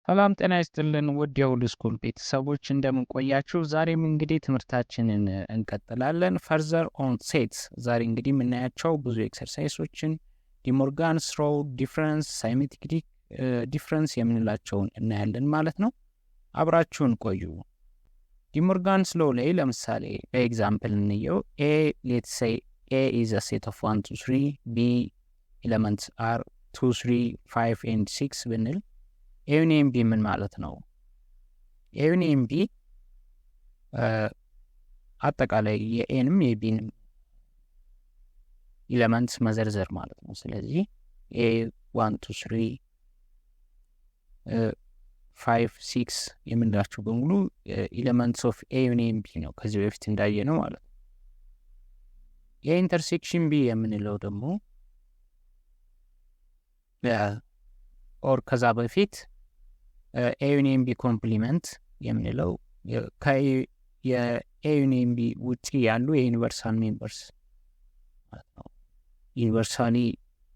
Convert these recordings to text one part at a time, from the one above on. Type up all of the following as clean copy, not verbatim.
ሰላም ጤና ይስጥልን ውድ የሁሉ ስኩል ቤተሰቦች እንደምን ቆያችሁ? ዛሬም እንግዲህ ትምህርታችንን እንቀጥላለን። ፈርዘር ኦን ሴትስ ዛሬ እንግዲህ የምናያቸው ብዙ ኤክሰርሳይሶችን ዲሞርጋንስ ሎው ዲፍረንስ፣ ሳይሜትሪክ ዲፍረንስ የምንላቸውን እናያለን ማለት ነው። አብራችሁን ቆዩ። ዲሞርጋንስ ሎው ላይ ለምሳሌ በኤግዛምፕል እንየው። ኤ ሌትስ ሴይ ኤ ኢዝ አ ሴት ኦፍ 1 2 3 ቢ ኤሌመንትስ አር 2 3 5 and 6 ብንል ኤዩኒየም ቢ ምን ማለት ነው? ኤዩኒየም ቢ አጠቃላይ የኤንም የቢንም ኤሌመንትስ መዘርዘር ማለት ነው። ስለዚህ ኤ 1 2 3 5 6 የምንላቸው በሙሉ ኤሌመንትስ ኦፍ ኤዩኒየም ቢ ነው፣ ከዚህ በፊት እንዳየ ነው ማለት ነው። የኢንተርሴክሽን ቢ የምንለው ደግሞ ኦር ከዛ በፊት ኤዩኒየም ቢ ኮምፕሊመንት የምንለው የኤዩኒየም ቢ ውጪ ያሉ የዩኒቨርሳል ሜምበርስ ማለት ነው። ዩኒቨርሳሊ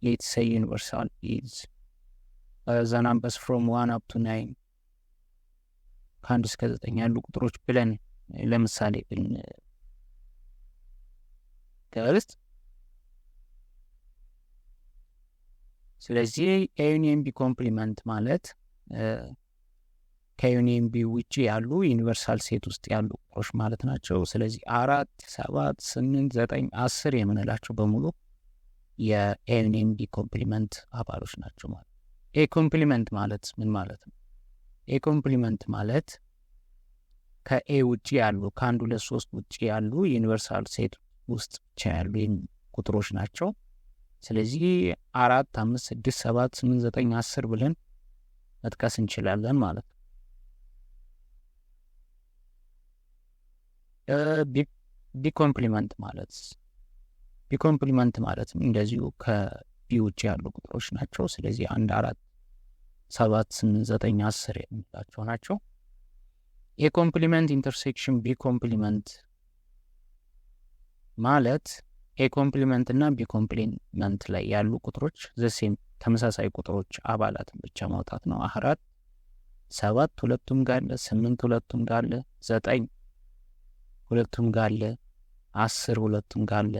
ሌትስ ሴይ ዩኒቨርሳል ኢዝ ዘ ናምበርስ ፍሮም 1 up to 9 ከ1 እስከ 9 ያሉ ቁጥሮች ብለን ለምሳሌ ብንገልጽ፣ ስለዚህ ኤዩኒየም ቢ ኮምፕሊመንት ማለት ከዩኒየም ቢ ውጪ ያሉ ዩኒቨርሳል ሴት ውስጥ ያሉ ቁጥሮች ማለት ናቸው። ስለዚህ 4 7 8 9 10 የምንላቸው በሙሉ የዩኒየም ቢ ኮምፕሊመንት አባሎች ናቸው ማለት ነው። ኤ ኮምፕሊመንት ማለት ምን ማለት ነው? ኤ ኮምፕሊመንት ማለት ከኤ ውጪ ያሉ ከ1 2 3 ውጪ ያሉ ዩኒቨርሳል ሴት ውስጥ ብቻ ያሉ ቁጥሮች ናቸው። ስለዚህ 4 5 6 7 8 9 10 ብለን መጥቀስ እንችላለን ማለት ነው። ቢኮምፕሊመንት ማለት እንደዚሁ ከቢ ውጭ ያሉ ቁጥሮች ናቸው። ስለዚህ 1 4 7 8 9 10 የምንላቸው ናቸው። የኮምፕሊመንት ኢንተርሴክሽን ቢ ኮምፕሊመንት ማለት ኤ ኮምፕሊመንት እና ቢ ኮምፕሊመንት ላይ ያሉ ቁጥሮች ዘሴም ተመሳሳይ ቁጥሮች አባላትን ብቻ ማውጣት ነው። 4 7 ሁለቱም ጋር አለ፣ 8 ሁለቱም ጋር አለ፣ 9 ሁለቱም ጋር አለ፣ 10 ሁለቱም ጋር አለ።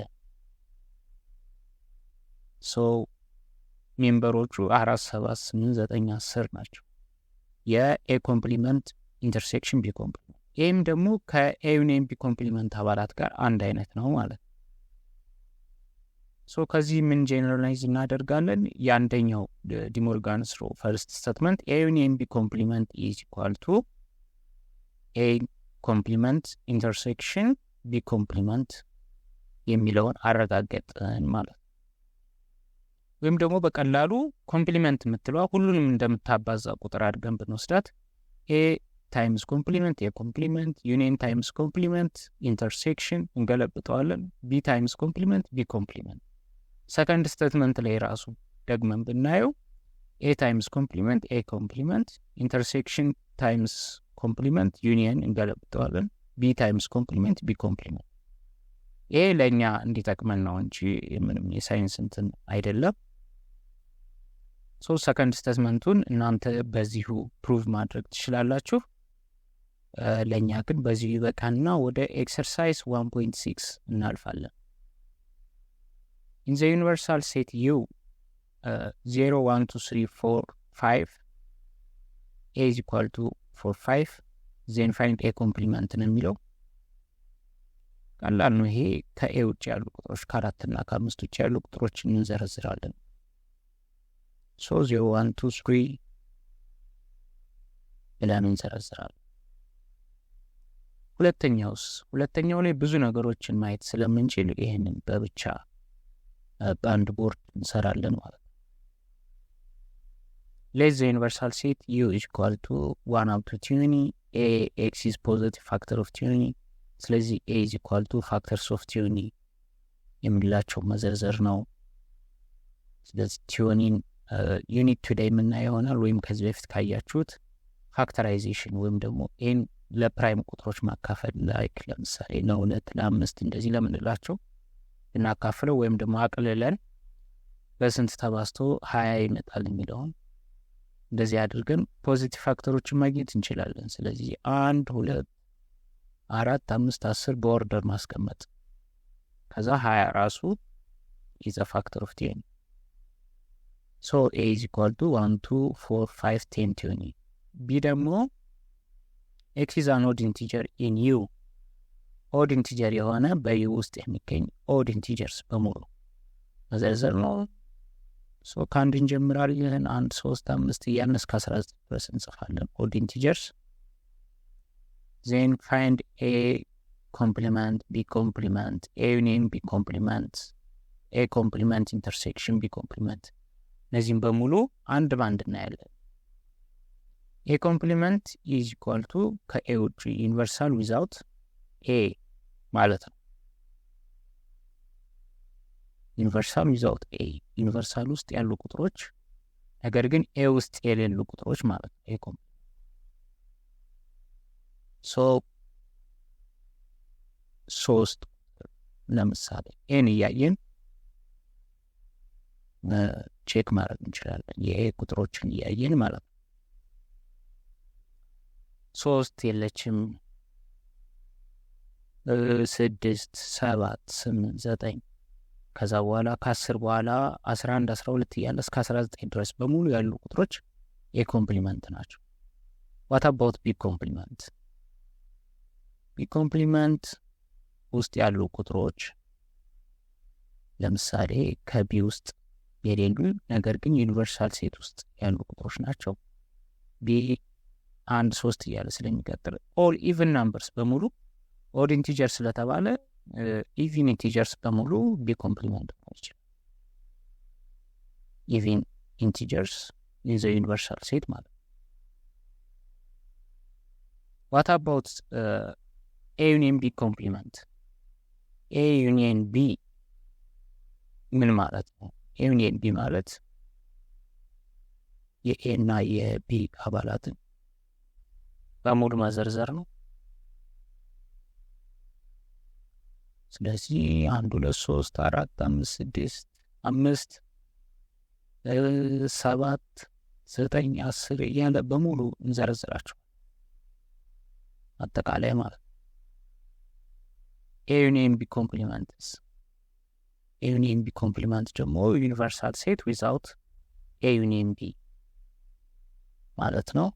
ሶ ሜምበሮቹ 4 7 8 9 10 ናቸው። የኤ ኮምፕሊመንት ኢንተርሴክሽን ቢ ኮምፕሊመንት፣ ይህም ደግሞ ከኤዩኒየም ቢ ኮምፕሊመንት አባላት ጋር አንድ አይነት ነው ማለት ነው። ሶ ከዚህ ምን ጄነራላይዝ እናደርጋለን? የአንደኛው ዲሞርጋንስ ሎው ፈርስት ስቴትመንት ኤዩኒየም ቢ ኮምፕሊመንት ኢዝ ኢኳል ቱ ኤ ኮምፕሊመንት ኢንተርሴክሽን ቢ ኮምፕሊመንት የሚለውን አረጋገጥን ማለት ነው። ወይም ደግሞ በቀላሉ ኮምፕሊመንት የምትለዋ ሁሉንም እንደምታባዛ ቁጥር አድርገን ብንወስዳት ኤ ታይምስ ኮምፕሊመንት ኤ ኮምፕሊመንት፣ ዩኒየን ታይምስ ኮምፕሊመንት ኢንተርሴክሽን እንገለብጠዋለን፣ ቢ ታይምስ ኮምፕሊመንት ቢ ኮምፕሊመንት። ሰከንድ ስቴትመንት ላይ ራሱ ደግመን ብናየው ኤ ታይምስ ኮምፕሊመንት ኤ ኮምፕሊመንት፣ ኢንተርሴክሽን ታይምስ ኮምፕሊመንት ዩኒየን እንገለብጠዋለን፣ ቢ ታይምስ ኮምፕሊመንት ቢ ኮምፕሊመንት። ይሄ ለእኛ እንዲጠቅመን ነው እንጂ ምንም የሳይንስ እንትን አይደለም። ሶ ሰከንድ ስቴትመንቱን እናንተ በዚሁ ፕሩቭ ማድረግ ትችላላችሁ። ለእኛ ግን በዚሁ ይበቃና ወደ ኤክሰርሳይዝ 1.6 እናልፋለን። In the universal set U 0 1 2 3 4 5 A is equal to 4 5 then find A complement ነው የሚለው። ቀላል ነው። ይሄ ከኤ ውጭ ያሉ ቁጥሮች ከ4 እና ከ5 ውጭ ያሉ ቁጥሮችን እንዘረዝራለን። so 0 1 2 3 ብለን እንዘረዝራለን። ሁለተኛው ላይ ብዙ ነገሮችን ማየት ስለምንችል ይሄንን በብቻ በአንድ ቦርድ እንሰራለን ማለት ነው። let the universal set U is equal to 1 up to 20 A X is positive factor of 20 ስለዚህ A is equal to factors of 20 የምንላቸው መዘርዘር ነው። ስለዚህ 20 ዩኒት ቱዴይ የምናየው ይሆናል። ወይም ከዚህ በፊት ካያችሁት ፋክተራይዜሽን ወይም ደግሞ ኤን ለፕራይም ቁጥሮች ማካፈል ላይክ ለምሳሌ ለ2 ለ5 እንደዚህ ለምንላቸው እናካፍለው ወይም ደግሞ አቅልለን በስንት ተባዝቶ 20 ይመጣል የሚለውን እንደዚህ አድርገን ፖዚቲቭ ፋክተሮችን ማግኘት እንችላለን። ስለዚህ 1 2 4 5 10 በኦርደር ማስቀመጥ ከዛ 20 ራሱ is a factor of 10. So a is equal to 1 2 4 5 10 20. b ደግሞ x is an odd integer in u. odd integer የሆነ በu ውስጥ የሚገኝ odd integers በሙሉ መዘርዘር ነው። ሶ ከአንድ እንጀምራለን። 1 3 5 እያልን እስከ 19 ድረስ እንጽፋለን odd integers. then find a complement, b complement, a union b complement, a complement intersection b complement. እነዚህም በሙሉ አንድ ባንድ እናያለን። a complement is equal to ከa ውጪ universal without a ማለት ነው። ዩኒቨርሳል ዊዛውት ኤ ዩኒቨርሳል ውስጥ ያሉ ቁጥሮች ነገር ግን ኤ ውስጥ የሌሉ ቁጥሮች ማለት ነው። ኤ ኮምፕሊመንት ሶ 3 ለምሳሌ ኤን እያየን ቼክ ማድረግ እንችላለን። የኤ ቁጥሮችን እያየን ማለት ነው። 3 የለችም፣ 6 7 8 9 ከዛ በኋላ ከ10 በኋላ 11 12 እያለ እስከ 19 ድረስ በሙሉ ያሉ ቁጥሮች ኤ ኮምፕሊመንት ናቸው። ዋት አባውት ቢ ኮምፕሊመንት? ቢ ኮምፕሊመንት ውስጥ ያሉ ቁጥሮች ለምሳሌ ከቢ ውስጥ የሌሉ ነገር ግን ዩኒቨርሳል ሴት ውስጥ ያሉ ቁጥሮች ናቸው። ቢ 1 3 እያለ ስለሚቀጥል ኦል ኢቭን ናምበርስ በሙሉ ኦድ ኢንቲጀር ስለተባለ ኢቭን ኢንቲጀርስ በሙሉ ቢ ኮምፕሊመንት ነው ይችላል። ኢቭን ኢንቲጀርስ ኢዝ ኤ ዩኒቨርሳል ሴት ማለት። ዋት አባውት ኤ ዩኒየን ቢ ኮምፕሊመንት? ኤ ዩኒየን ቢ ምን ማለት ነው? ኤ ዩኒየን ቢ ማለት የኤ እና የቢ አባላትን በሙሉ መዘርዘር ነው። ስለዚህ 1 2 3 4 5 6 5 7 9 10 እያለ በሙሉ እንዘረዝራቸው አጠቃላይ ማለት። ኤ ዩኒየን ቢ ኮምፕሊመንትስ? ኤ ዩኒየን ቢ ኮምፕሊመንት ደግሞ ዩኒቨርሳል ሴት ዊዛውት ኤ ዩኒየን ቢ ማለት ነው።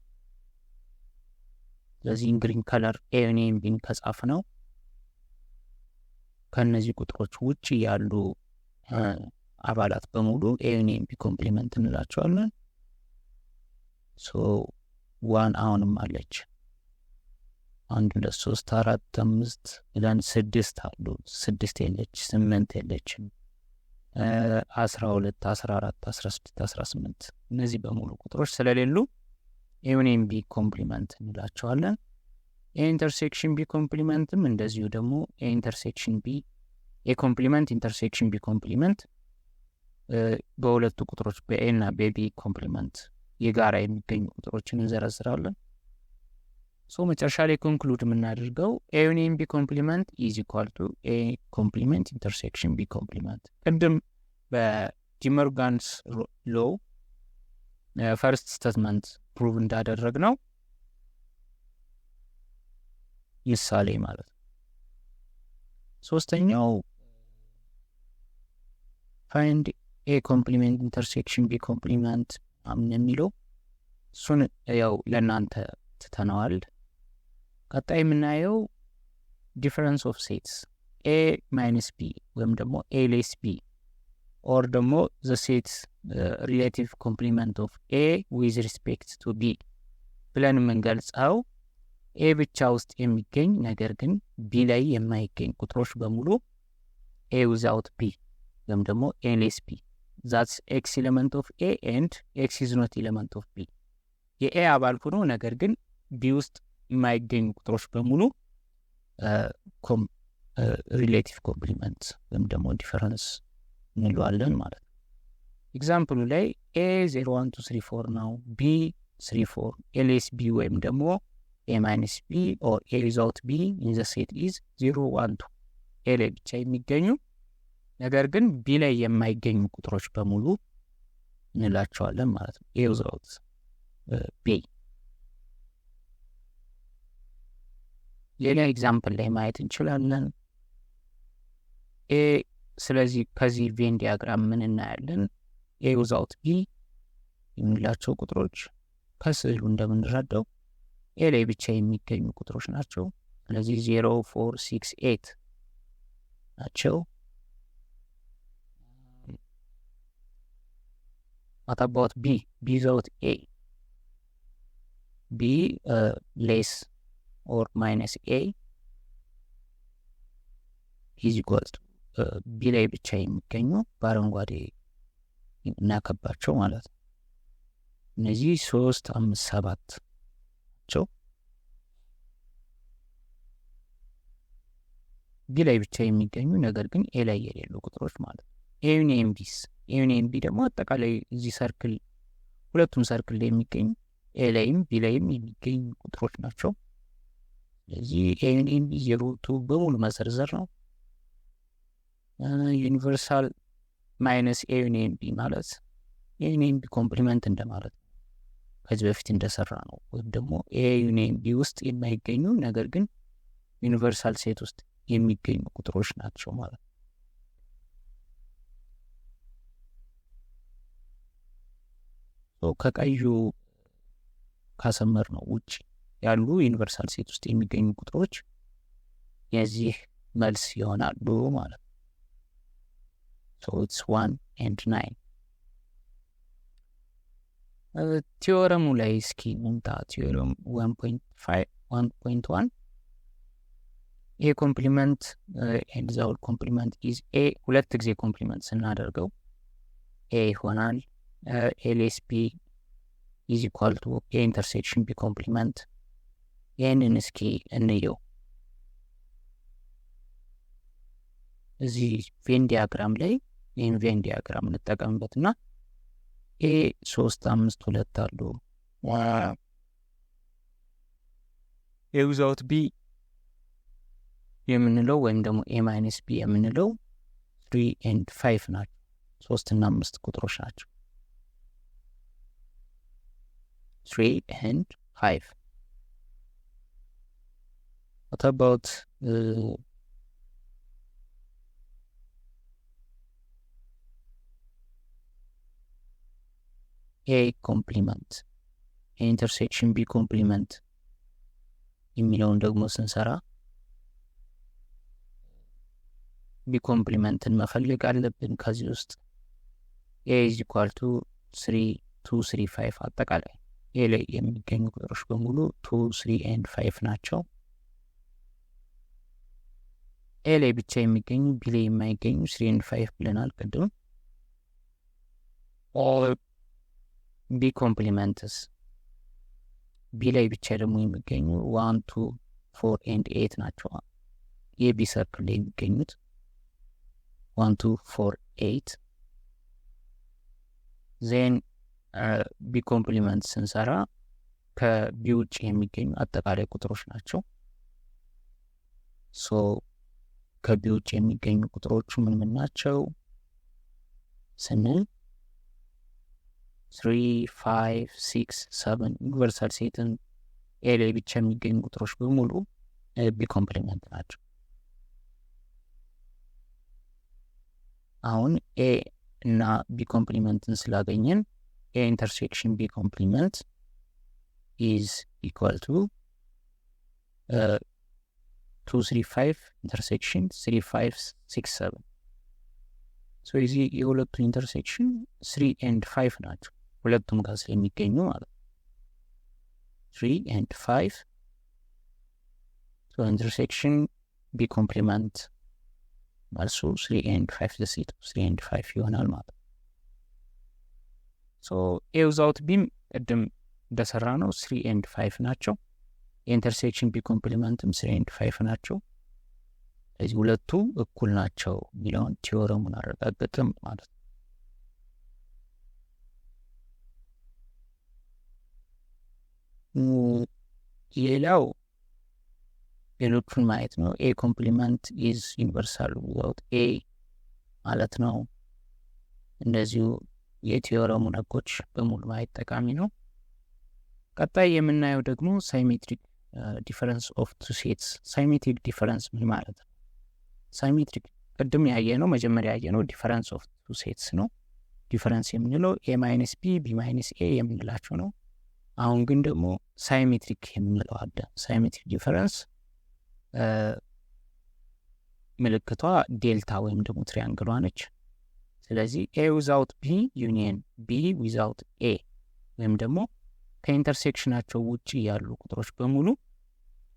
ስለዚህ ግሪን ከለር ኤ ዩኒየን ቢን ከጻፍ ነው ከነዚህ ቁጥሮች ውጪ ያሉ አባላት በሙሉ ኤ ዩኒየን ቢ ኮምፕሊመንት እንላቸዋለን። ሶ 1 አሁንም አለች 1 2 3 4 5 ብለን 6 አሉ። 6 የለች፣ 8 የለችም፣ 12 14 16 18 እነዚህ በሙሉ ቁጥሮች ስለሌሉ ኤ ዩኒየን ቢ ኮምፕሊመንት እንላቸዋለን። ኤ ኢንተርሴክሽን ቢ ኮምፕሊመንትም እንደዚሁ ደግሞ ኤ ኢንተርሴክሽን ቢ ኤ ኮምፕሊመንት ኢንተርሴክሽን ቢ ኮምፕሊመንት በሁለቱ ቁጥሮች በኤ እና በቢ ኮምፕሊመንት የጋራ የሚገኙ ቁጥሮችን እንዘረዝራለን። ሶ መጨረሻ ላይ ኮንክሉድ የምናደርገው ኤ ዩኒየን ቢ ኮምፕሊመንት ኢዝ ኢኳል ቱ ኤ ኮምፕሊመንት ኢንተርሴክሽን ቢ ኮምፕሊመንት። ቅድም በዲሞርጋንስ ሎው ፈርስት ስቴትመንት ፕሩቭ እንዳደረግ ነው ምሳሌ ማለት ነው። ሶስተኛው ፋይንድ ኤ ኮምፕሊመንት ኢንተርሴክሽን ቢ ኮምፕሊመንት አምን የሚለው እሱን ያው ለእናንተ ትተነዋል። ቀጣይ የምናየው ዲፈረንስ ኦፍ ሴትስ ኤ ማይነስ ቢ ወይም ደግሞ ኤ ሌስ ቢ ኦር ደግሞ ዘ ሴት ሪሌቲቭ ኮምፕሊመንት ኦፍ ኤ ዊዝ ሪስፔክት ቱ ቢ ብለን የምንገልጸው ኤ ብቻ ውስጥ የሚገኝ ነገር ግን ቢ ላይ የማይገኝ ቁጥሮች በሙሉ ኤ ዊዛውት ቢ ወይም ደግሞ ኤ ሌስ ቢ ዛትስ ኤክስ ኤሌመንት ኦፍ ኤ ኤንድ ኤክስ ኢዝ ኖት ኤሌመንት ኦፍ ቢ። የኤ አባል ሆኖ ነገር ግን ቢ ውስጥ የማይገኙ ቁጥሮች በሙሉ ሪሌቲቭ ኮምፕሊመንት ወይም ደግሞ ዲፈረንስ እንለዋለን ማለት ነው። ኤግዛምፕሉ ላይ ኤ 0 1 2 3 4 ነው፣ ቢ 3 4 ኤ ሌስ ቢ ወይም ደግሞ ኤ ማይነስ ቢ ኦር ኤ ዊዛውት ቢ ኢን ዘ ሴት ኢዝ 0 1 2 ኤ ላይ ብቻ የሚገኙ ነገር ግን ቢ ላይ የማይገኙ ቁጥሮች በሙሉ እንላቸዋለን ማለት ነው። ኤ ዊዛውት ቢ። ሌላ ኤግዛምፕል ላይ ማየት እንችላለን። ኤ ስለዚህ ከዚህ ቬን ዲያግራም ምን እናያለን? ኤ ዊዛውት ቢ የምንላቸው ቁጥሮች ከስዕሉ እንደምንረዳው ኤ ላይ ብቻ የሚገኙ ቁጥሮች ናቸው። ስለዚህ 0 4 6 8 ናቸው። what about b without a? b less or minus a is equal to b ላይ ብቻ የሚገኙ በአረንጓዴ እናከባቸው ማለት ነው። እነዚህ 3 5 7 ናቸው። ቢ ላይ ብቻ የሚገኙ ነገር ግን ኤ ላይ የሌሉ ቁጥሮች ማለት ነው። ኤ ዩኒየን ቢስ ኤዩኒየን ቢ ደግሞ አጠቃላይ እዚህ ሰርክል ሁለቱም ሰርክል ላይ የሚገኙ ኤ ላይም ቢ ላይም የሚገኙ ቁጥሮች ናቸው። ስለዚህ ኤዩኒየን ቢ የሩቱ በሙሉ መዘርዘር ነው። ዩኒቨርሳል ማይነስ ኤዩኒየን ቢ ማለት ኤዩኒየን ቢ ኮምፕሊመንት እንደማለት ነው። ከዚህ በፊት እንደሰራ ነው። ወይም ደግሞ ኤዩኒየን ቢ ውስጥ የማይገኙ ነገር ግን ዩኒቨርሳል ሴት ውስጥ የሚገኙ ቁጥሮች ናቸው ማለት ነው። ከቀዩ ካሰመር ነው ውጭ ያሉ ዩኒቨርሳል ሴት ውስጥ የሚገኙ ቁጥሮች የዚህ መልስ ይሆናሉ ማለት ነው። so it's 1 and 9 ቲዮረሙ ላይ እስኪ እንምጣ። ቲዮረም 1.1 ኤ ኮምፕሊመንት ኤንድ ዘ ሆል ኮምፕሊመንት ኢዝ ኤ ሁለት ጊዜ ኮምፕሊመንት ስናደርገው ኤ ይሆናል። ኤ ሌስ ቢ ኢዝ ኢኳል ቱ ኤ ኢንተርሴክሽን ቢ ኮምፕሊመንት። ይህንን እስኪ እንየው። እዚህ ቬን ዲያግራም ላይ ይህን ቬን ዲያግራም እንጠቀምበትና ኤ 3 5 2 አሉ። ኤ ዊዛውት ቢ የምንለው ወይም ደግሞ ኤ ማይነስ ቢ የምንለው 3 and 5 ናቸው። 3 እና 5 ቁጥሮች ናቸው። 3 and 5 what about A ኮምፕሊመንት ኢንተርሴክሽን ቢ ኮምፕሊመንት የሚለውን ደግሞ ስንሰራ ቢ ኮምፕሊመንትን መፈልግ አለብን። ከዚህ ውስጥ ኤ ኢዝ ኢኳል ቱ 3 2 3 5 አጠቃላይ ኤ ላይ የሚገኙ ቁጥሮች በሙሉ 2 3 and 5 ናቸው። ኤ ላይ ብቻ የሚገኙ ቢ ላይ የማይገኙ 3 and 5 ብለናል ቅድም። ቢ ኮምፕሊመንትስ ቢ ላይ ብቻ ደግሞ የሚገኙ 1 2 4 and 8 ናቸው። የቢ ሰርክል ላይ የሚገኙት 1 2 4 8 ዜን ቢ ኮምፕሊመንት ስንሰራ ከቢ ውጭ የሚገኙ አጠቃላይ ቁጥሮች ናቸው። ሶ ከቢ ውጭ የሚገኙ ቁጥሮቹ ምን ምን ናቸው ስንል 3 5 6 7 ዩኒቨርሳል ሴትን ኤ ላይ ብቻ የሚገኙ ቁጥሮች በሙሉ ቢ ኮምፕሊመንት ናቸው። አሁን ኤ እና ቢ ኮምፕሊመንትን ስላገኘን ኤ ኢንተርሴክሽን ቢ ኮምፕሊመንት ኢዝ ኢኳል ቱ 2 3 5 ኢንተርሴክሽን 3 5 6 7 ሶ እዚህ የሁለቱ ኢንተርሴክሽን 3 and 5 ናቸው። ሁለቱም ጋር ስለሚገኙ ማለት 3 and 5 ሶ ኢንተርሴክሽን ቢ ኮምፕሊመንት መልሱ 3 and 5 the set of 3 and 5 ይሆናል ማለት ነው። ሶ ኤ ዊዛውት ቢም ቅድም እንደሰራ ነው 3 and 5 ናቸው። የኢንተርሴክሽን ቢ ኮምፕሊመንትም 3 and 5 ናቸው። ስለዚህ ሁለቱ እኩል ናቸው የሚለውን ቲዮረሙን አረጋግጥም ማለት ነው። ሌላው ሌሎቹን ማየት ነው። ኤ ኮምፕሊመንት ኢዝ ዩኒቨርሳል ዊዛውት ኤ ማለት ነው። እንደዚሁ የቲዮረሙን ህጎች በሙሉ ማየት ጠቃሚ ነው። ቀጣይ የምናየው ደግሞ ሳይሜትሪክ ዲፈረንስ ኦፍ ቱ ሴትስ። ሳይሜትሪክ ዲፈረንስ ምን ማለት ነው? ሳይሜትሪክ ቅድም ያየነው መጀመሪያ ያየነው ዲፈረንስ ኦፍ ቱ ሴትስ ነው። ዲፈረንስ የምንለው ኤ ማይነስ ቢ ቢ ማይነስ ኤ የምንላቸው ነው። አሁን ግን ደግሞ ሳይሜትሪክ የምንለው አለ። ሳይሜትሪክ ዲፈረንስ ምልክቷ ዴልታ ወይም ደግሞ ትሪያንግሏ ነች። ስለዚህ ኤ ዊዛውት ቢ ዩኒየን ቢ ዊዛውት ኤ ወይም ደግሞ ከኢንተርሴክሽናቸው ውጭ ያሉ ቁጥሮች በሙሉ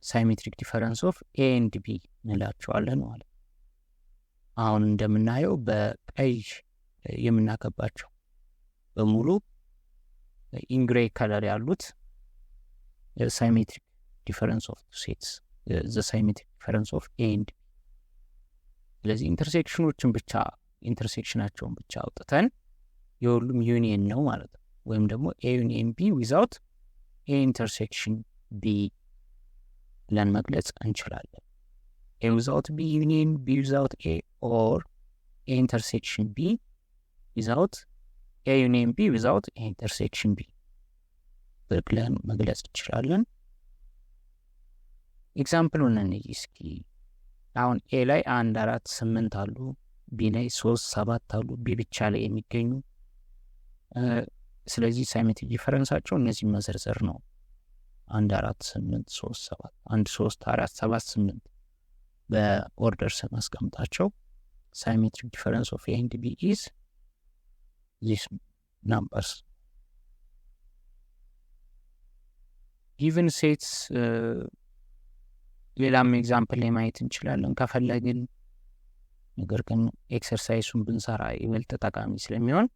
ሳይሜትሪክ ዲፈረንስ ኦፍ ኤ ኤንድ ቢ እንላቸዋለን ማለት። አሁን እንደምናየው በቀይ የምናከባቸው በሙሉ ኢንግሬ ከለር ያሉት ሳይሜትሪክ ዲፈረንስ ኦፍ ቱ ሴትስ ዘ ሳይሜትሪክ ዲፈረንስ ኦፍ ኤ ኤንድ ቢ። ስለዚህ ኢንተርሴክሽናቸውን ብቻ አውጥተን የሁሉም ዩኒየን ነው ማለት ነው። ወይም ደግሞ ኤ ዩኒየን ቢ ዊዛውት ኤ ኢንተርሴክሽን ቢ ብለን መግለጽ እንችላለን። ኤ ዊዛውት ቢ ዩኒየን ቢ ዊዛውት ኤ ኦር ኤ ኢንተርሴክሽን ቢ ዊዛውት ኤ ዩኒየን ቢ ዊዛውት ኤ ኢንተርሴክሽን ቢ ብለን መግለጽ እንችላለን። ኤግዛምፕሉን እንይ እስኪ። አሁን ኤ ላይ 1 4 8 አሉ፣ ቢ ላይ 3 7 አሉ፣ ቢ ብቻ ላይ የሚገኙ ስለዚህ ሳይሜትሪክ ዲፈረንሳቸው እነዚህ መዘርዘር ነው። 1 4 8 3 7 1 3 4 7 8 በኦርደር ስናስቀምጣቸው ሳይሜትሪክ ዲፈረንስ ኦፍ ኤ ኤንድ ቢ ኢዝ ዚስ ናምበርስ። ጊቨን ሴትስ ሌላም ኤግዛምፕል ላይ ማየት እንችላለን ከፈለግን። ነገር ግን ኤክሰርሳይሱን ብንሰራ ይበልጥ ጠቃሚ ስለሚሆን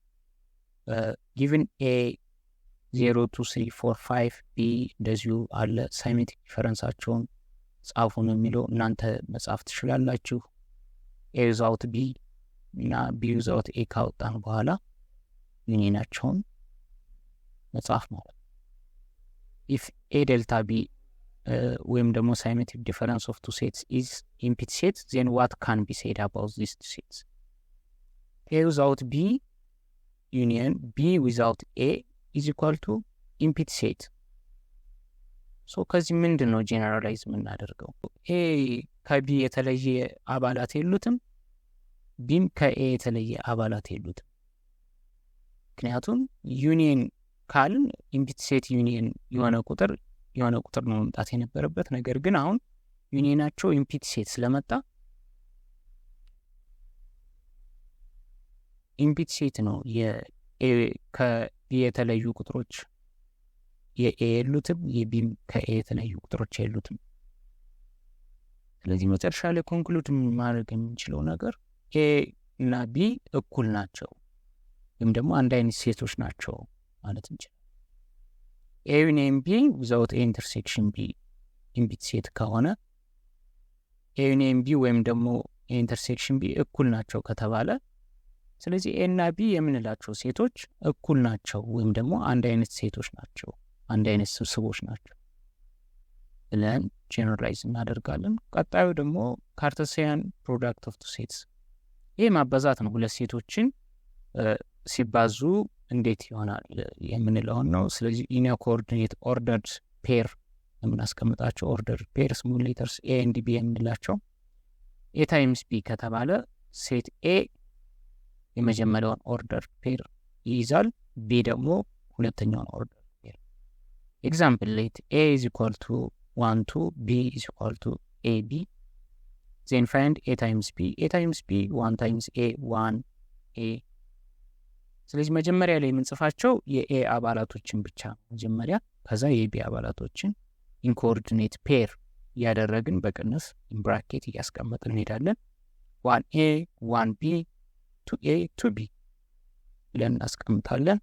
ጊቨን ኤ 0 2 3 4 5 ቢ እንደዚሁ አለ። ሳይሜትሪክ ዲፈረንሳቸውን ጻፉ ነው የሚለው፣ እናንተ መጻፍ ትችላላችሁ። ኤ ዊዛውት ቢ እና ቢ ዊዛውት ኤ ካወጣን በኋላ ዩኒየናቸውን መጻፍ ማለት ነው። ኢፍ ኤ ዴልታ ቢ ወይም ደግሞ ሳይሜትሪክ ዲፈረንስ ኦፍ ቱ ሴትስ ኢዝ ኢምፒት ሴት ዜን ዋት ካን ቢ ሴድ አባውት ዚስ ቱ ሴትስ? ኤ ዊዛውት ቢ ዩኒየን ቢ ዊዛውት ኤ ኢዝ ኢኳል ቱ ኢምፒት ሴት። ሶ ከዚህ ምንድን ነው ጄኔራላይዝ የምናደርገው? ኤ ከቢ የተለየ አባላት የሉትም፣ ቢም ከኤ የተለየ አባላት የሉትም። ምክንያቱም ዩኒየን ካልን ኢምፒት ሴት ዩኒየን የሆነ ቁጥር ነው መምጣት የነበረበት። ነገር ግን አሁን ዩኒየናቸው ኢምፒት ሴት ስለመጣ ኢምፒት ሴት ነው። ከቢ የተለዩ ቁጥሮች የኤ የሉትም፣ የቢም ከኤ የተለዩ ቁጥሮች የሉትም። ስለዚህ መጨረሻ ላይ ኮንክሉድ ማድረግ የምንችለው ነገር ኤ እና ቢ እኩል ናቸው ወይም ደግሞ አንድ አይነት ሴቶች ናቸው ማለት እንችላለን። ኤ ዩኒየን ቢ ዊዛውት ኤ ኢንተርሴክሽን ቢ ኢምፒት ሴት ከሆነ ኤ ዩኒየን ቢ ወይም ደግሞ ኤ ኢንተርሴክሽን ቢ እኩል ናቸው ከተባለ ስለዚህ ኤ እና ቢ የምንላቸው ሴቶች እኩል ናቸው ወይም ደግሞ አንድ አይነት ሴቶች ናቸው፣ አንድ አይነት ስብስቦች ናቸው ብለን ጄኔራላይዝ እናደርጋለን። ቀጣዩ ደግሞ ካርተሲያን ፕሮዳክት ኦፍ ቱ ሴትስ። ይህ ማባዛት ነው። ሁለት ሴቶችን ሲባዙ እንዴት ይሆናል የምንለውን ነው። ስለዚህ ኢን ኮኦርዲኔት ኦርደርድ ፔር የምናስቀምጣቸው ኦርደርድ ፔር ስሞል ሌተርስ ኤ ኤንድ ቢ የምንላቸው ኤ ታይምስ ቢ ከተባለ ሴት ኤ የመጀመሪያውን ኦርደር ፔር ይይዛል፣ ቢ ደግሞ ሁለተኛውን ኦርደር ፔር። ኤግዛምፕል ሌት ኤ ኢዝ ኢኳል ቱ 1 2 ቢ ኢዝ ኢኳል ቱ ኤ ቢ ዜን ፋይንድ ኤ ታይምስ ቢ። ኤ ታይምስ ቢ 1 ታይምስ ኤ 1 ኤ። ስለዚህ መጀመሪያ ላይ የምንጽፋቸው የኤ አባላቶችን ብቻ መጀመሪያ፣ ከዛ የቢ አባላቶችን ኢንኮኦርዲኔት ፔር እያደረግን በቅንፍ ብራኬት እያስቀመጥን እንሄዳለን። 1 ኤ 1 ቢ 2 ኤ 2 ቢ ብለን እናስቀምጣለን።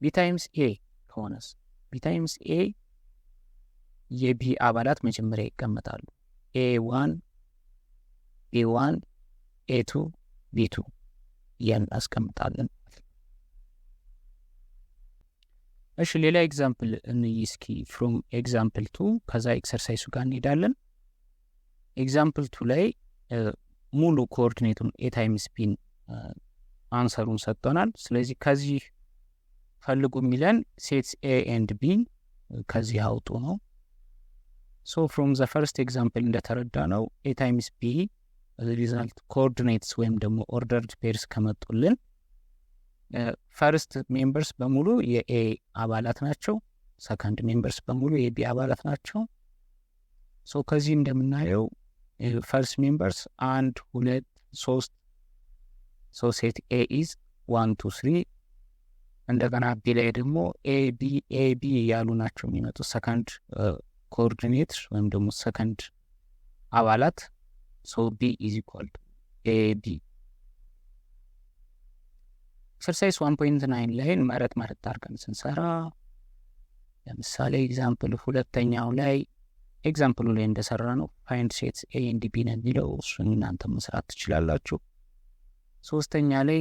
ቢ ታይምስ ኤ ከሆነስ ቢ ታይምስ ኤ የቢ አባላት መጀመሪያ ይቀመጣሉ። ኤ 1 ቢ 1 ኤ 2 ቢ 2 ያን አስቀምጣለን። እሺ ሌላ ኤግዛምፕል እንይ እስኪ ፍሮም ኤግዛምፕል 2 ከዛ ኤክሰርሳይሱ ጋር እንሄዳለን። ኤግዛምፕል 2 ላይ ሙሉ ኮኦርዲኔቱን ኤ ታይምስ ቢን አንሰሩን ሰጥቶናል። ስለዚህ ከዚህ ፈልጉ የሚለን ሴትስ ኤ ኤንድ ቢ ከዚህ አውጡ ነው። ሶ ፍሮም ዘ ፈርስት ኤግዛምፕል እንደተረዳ ነው ኤ ታይምስ ቢ ሪዛልት ኮኦርዲኔትስ ወይም ደግሞ ኦርደርድ ፔርስ ከመጡልን ፈርስት ሜምበርስ በሙሉ የኤ አባላት ናቸው፣ ሰከንድ ሜምበርስ በሙሉ የቢ አባላት ናቸው። ሶ ከዚህ እንደምናየው ፈርስት ሜምበርስ 1 2 3 ሶ ሴት ኤ ኢዝ 1 2 3 እንደገና ቢ ላይ ደግሞ ኤ ቢ ያሉ ናቸው የሚመጡት ሰከንድ ኮኦርዲኔት ወይም ደግሞ ሰከንድ አባላት። ሶ ቢ ኢዝ ኢኳል ቱ ኤ ቢ። ኤክሰርሳይዝ 1.9 ላይ መረጥ አድርገን ስንሰራ ለምሳሌ ኤግዛምፕል ሁለተኛው ላይ ኤግዛምፕሉ ላይ እንደሰራ ነው ፋይንድ ሴትስ ኤ ኤንድ ቢ ነው የሚለው፣ እሱን እናንተ መስራት ትችላላችሁ። ሶስተኛ ላይ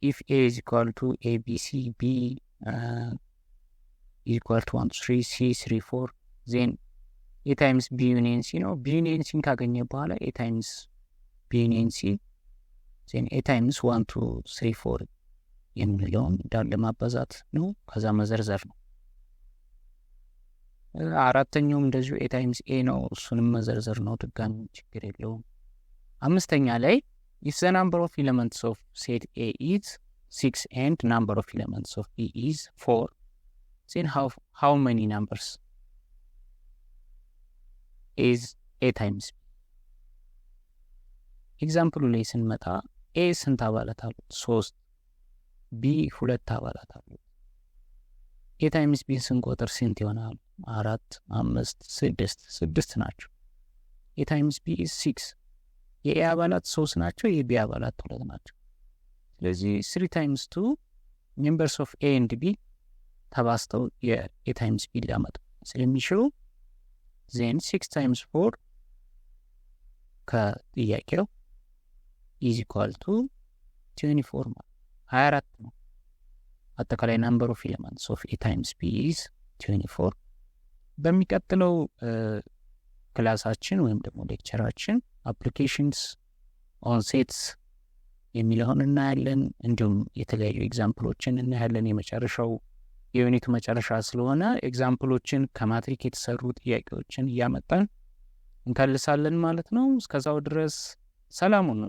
ኢፍ ኤ ኢዝ ኢኳል ቱ ኤ ቢ ሲ ቢ ኢኳል ቱ 1 2 3 ሲ 3 4 ዜን ኤ ታይምስ ቢ ዩኒየን ሲ ነው። ቢ ዩኒየን ሲን ካገኘ በኋላ ኤ ታይምስ ቢ ዩኒየን ሲ ዜን ኤ ታይምስ 1 2 3 4 የሚለውን እንዳለ ማባዛት ነው፣ ከዛ መዘርዘር ነው። አራተኛውም እንደዚሁ ኤ ታይምስ ኤ ነው፣ እሱንም መዘርዘር ነው፣ ድጋሚ ችግር የለውም። አምስተኛ ላይ if the number of elements of set A is 6 and number of elements of B is 4, then how many numbers is A times B? ኤግዛምፕሉ ላይ ስንመጣ ኤ ስንት አባላት አሉት? 3 ቢ 2 አባላት አሉት። ኤ ታይምስ ቢ ስንቆጥር ስንት ይሆናል? 4 5 6 ናቸው። ኤ ታይምስ ቢ is 6 የኤ አባላት 3 ናቸው፣ የቢ አባላት 2 ናቸው። ስለዚህ 3 ታይምስ 2 ሜምበርስ ኦፍ ኤ ኤንድ ቢ ተባስተው የኤ ታይምስ ቢ ሊያመጡ ስለሚችሉ ዜን 6 ታይምስ 4 ከጥያቄው ኢዝ ኢኳል ቱ 24 24 ነው። አጠቃላይ ናምበር ኦፍ ኤሌመንትስ ኦፍ ኤ ታይምስ ቢ ኢዝ 24። በሚቀጥለው ክላሳችን ወይም ደግሞ ሌክቸራችን አፕሊኬሽንስ ኦን ሴትስ የሚለውን እናያለን። እንዲሁም የተለያዩ ኤግዛምፕሎችን እናያለን። የመጨረሻው የዩኒቱ መጨረሻ ስለሆነ ኤግዛምፕሎችን ከማትሪክ የተሰሩ ጥያቄዎችን እያመጣን እንከልሳለን ማለት ነው። እስከዛው ድረስ ሰላም ሁኑ።